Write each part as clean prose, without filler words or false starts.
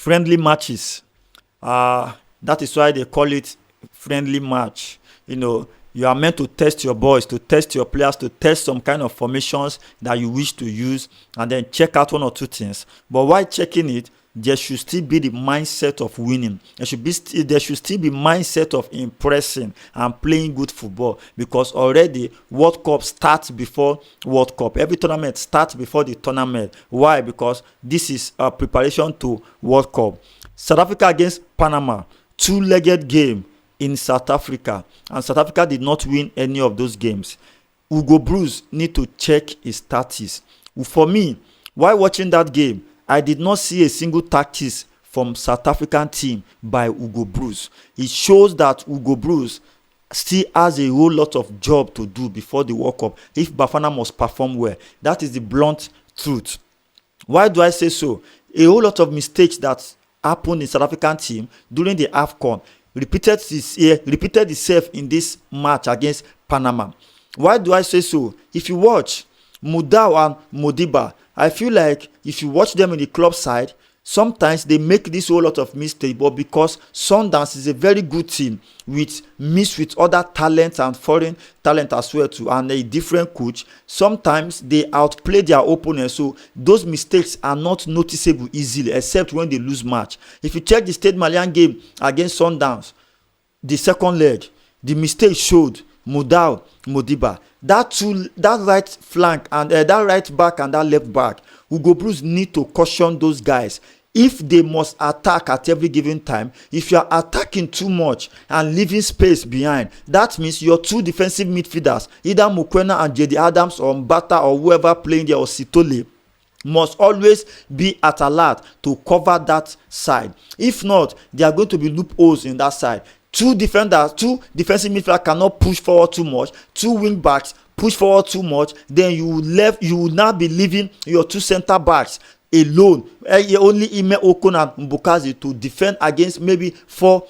friendly matches. That is why they call it friendly match. You are meant to test your boys, to test your players, to test some kind of formations that you wish to use, and then check out one or two things. But while checking it, there should still be the mindset of winning. There should still be mindset of impressing and playing good football, because already World Cup starts before World Cup. Every tournament starts before the tournament. Why? Because this is a preparation to World Cup. South Africa against Panama, two-legged game in South Africa, and South Africa did not win any of those games. Hugo Bruce need to check his status. For me, while watching that game, I did not see a single tactics from South African team by Hugo Bruce. It shows that Hugo Bruce still has a whole lot of job to do before the World Cup if Bafana must perform well. That is the blunt truth. Why do I say so? A whole lot of mistakes that happened in South African team during the AFCON repeated itself in this match against Panama. Why do I say so? If you watch Mudau and Modiba, I feel like if you watch them in the club side, sometimes they make this whole lot of mistakes, but because Sundowns is a very good team mixed with other talents and foreign talent as well too, and a different coach, sometimes they outplay their opponents, so those mistakes are not noticeable easily except when they lose match. If you check the Stade Malien game against Sundowns, the second leg, the mistake showed Mudau, Modiba. That right flank and that right back and that left back, Hugo Bruce need to caution those guys. If they must attack at every given time, if you are attacking too much and leaving space behind, that means your two defensive midfielders, either Mokoena and JD Adams or Mbata or whoever playing there, or Sitole, must always be at alert to cover that side. If not, there are going to be loopholes in that side. Two defensive midfielders cannot push forward too much. Two wing backs push forward too much. Then you will now be leaving your two center backs alone. Only Ime Okon and Mbukazi to defend against maybe 4-5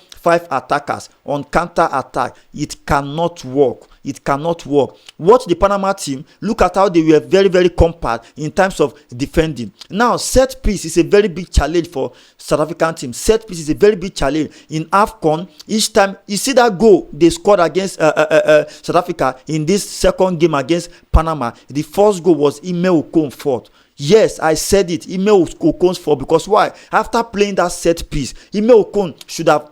attackers on counter attack. It cannot work. It cannot work. Watch the Panama team. Look at how they were very, very compact in terms of defending. Now, set piece is a very big challenge for South African team. Set piece is a very big challenge. In AFCON, each time, you see that goal they scored against South Africa in this second game against Panama. The first goal was Ime Okon fault. Yes, I said it. Ime Okon's fault. Because why? After playing that set piece, Ime Okon should have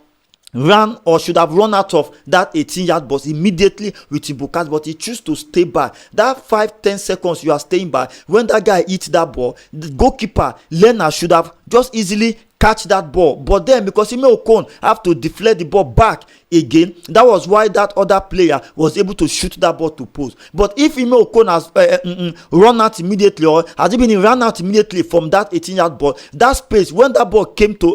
run out of that 18-yard box immediately with Mbukazi, but he chose to stay back. That 5-10 seconds you are staying back, when that guy hits that ball, the goalkeeper Lena should have just easily catch that ball, but then because Ime Okon have to deflect the ball back again, that was why that other player was able to shoot that ball to post. But if Ime Okon has run out immediately, or has even run out immediately from that 18-yard ball, that space when that ball came to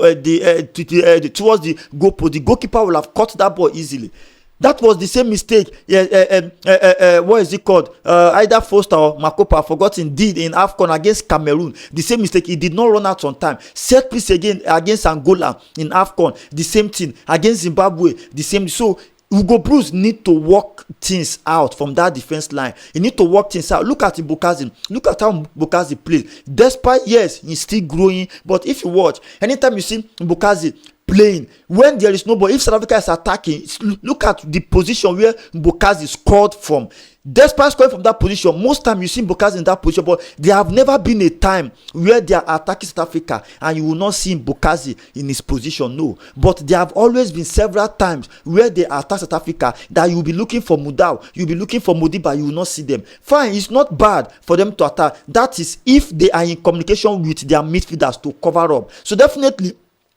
towards the goalpost, the goalkeeper will have caught that ball easily. That was the same mistake. What is it called? Either Foster or Makopa forgotten did in AFCON against Cameroon. The same mistake. He did not run out on time. Set piece again against Angola in AFCON. The same thing against Zimbabwe. The same. So Hugo Bruce need to work things out from that defense line. He need to work things out. Look at Mbukazi. Look at how Mbukazi plays. Despite, yes, he's still growing. But if you watch, anytime you see Mbukazi playing, when there is nobody, if South Africa is attacking, look at the position where Mbukazi scored from. Despite scoring from that position, most time you see Mbukazi in that position, but there have never been a time where they are attacking South Africa and you will not see Mbukazi in his position. No, but there have always been several times where they attack South Africa that you will be looking for Mudau, you will be looking for Modiba, you will not see them. Fine, it's not bad for them to attack. That is if they are in communication with their midfielders to cover up. So definitely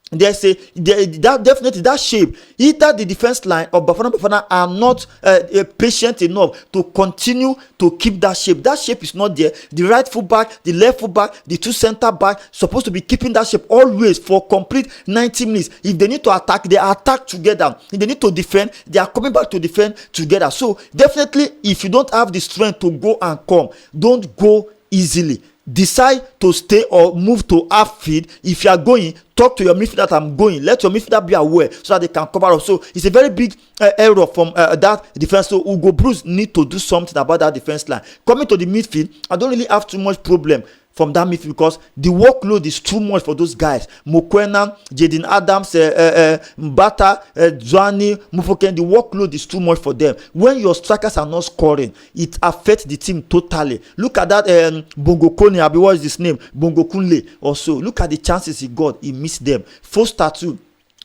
that shape, either the defense line or Bafana are not patient enough to continue to keep that shape. That shape is not there. The right full back, the left full back, the two center back supposed to be keeping that shape always for complete 90 minutes. If they need to attack, they attack together. If they need to defend, they are coming back to defend together. So definitely, if you don't have the strength to go and come, don't go easily. Decide to stay or move to half field. If you are going, talk to your midfielder that I'm going. Let your midfielder be aware so that they can cover up. So it's a very big error from that defense. So Hugo Bruce need to do something about that defense line. Coming to the midfield, I don't really have too much problem from that midfield, because the workload is too much for those guys. Mokwena, Jaden Adams, Mbata, Zwane, Mufoken, the workload is too much for them. When your strikers are not scoring, it affects the team totally. Look at that Bongo Kone, what is his name? Bongo Kunle also. Look at the chances he got. He missed them. Foster too,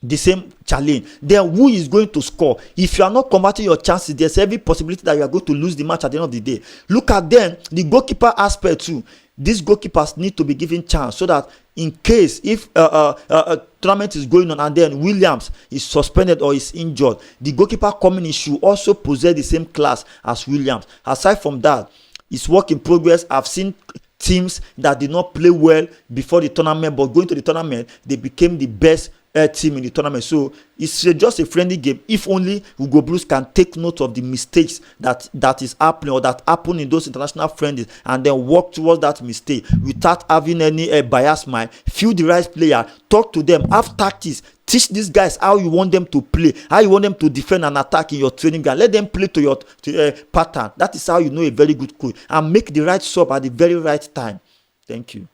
the same challenge. Then who is going to score? If you are not converting your chances, there's every possibility that you are going to lose the match at the end of the day. Look at them, the goalkeeper aspect too. These goalkeepers need to be given chance, so that in case if a tournament is going on and then Williams is suspended or is injured, the goalkeeper coming in should also possess the same class as Williams. Aside from that, it's work in progress. I've seen teams that did not play well before the tournament, but going to the tournament, they became the best team in the tournament. So it's just a friendly game. If only Hugo Blues can take note of the mistakes that is happening or that happen in those international friendlies, and then work towards that mistake without having any bias mind. Feel the right player, talk to them, have tactics. Teach these guys how you want them to play, how you want them to defend and attack in your training ground. Let them play to your pattern. That is how you know a very good coach, and make the right sub at the very right time. Thank you.